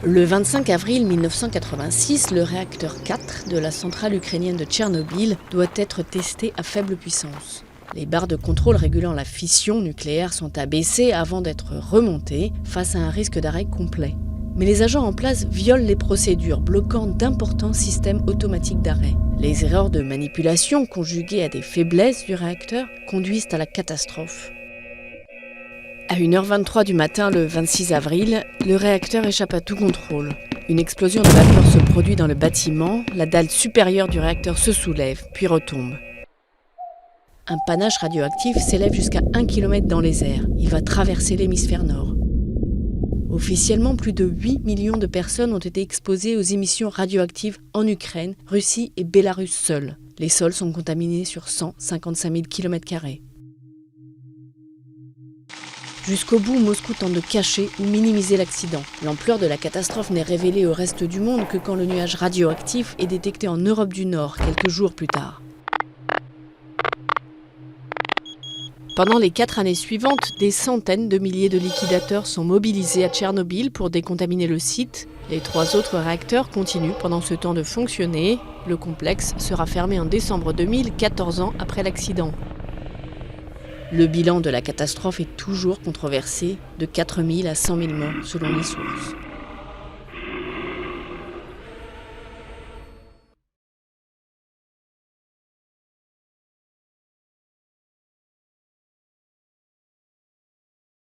Le 25 avril 1986, le réacteur 4 de la centrale ukrainienne de Tchernobyl doit être testé à faible puissance. Les barres de contrôle régulant la fission nucléaire sont abaissées avant d'être remontées face à un risque d'arrêt complet. Mais les agents en place violent les procédures, bloquant d'importants systèmes automatiques d'arrêt. Les erreurs de manipulation, conjuguées à des faiblesses du réacteur, conduisent à la catastrophe. À 1h23 du matin, le 26 avril, le réacteur échappe à tout contrôle. Une explosion de vapeur se produit dans le bâtiment, la dalle supérieure du réacteur se soulève, puis retombe. Un panache radioactif s'élève jusqu'à 1 km dans les airs. Il va traverser l'hémisphère nord. Officiellement, plus de 8 millions de personnes ont été exposées aux émissions radioactives en Ukraine, Russie et Bélarus seuls. Les sols sont contaminés sur 155 000 km². Jusqu'au bout, Moscou tente de cacher ou minimiser l'accident. L'ampleur de la catastrophe n'est révélée au reste du monde que quand le nuage radioactif est détecté en Europe du Nord, quelques jours plus tard. Pendant les 4 années suivantes, des centaines de milliers de liquidateurs sont mobilisés à Tchernobyl pour décontaminer le site. Les 3 autres réacteurs continuent pendant ce temps de fonctionner. Le complexe sera fermé en décembre 2000, 14 ans après l'accident. Le bilan de la catastrophe est toujours controversé, de 4 000 à 100 000 morts selon les sources.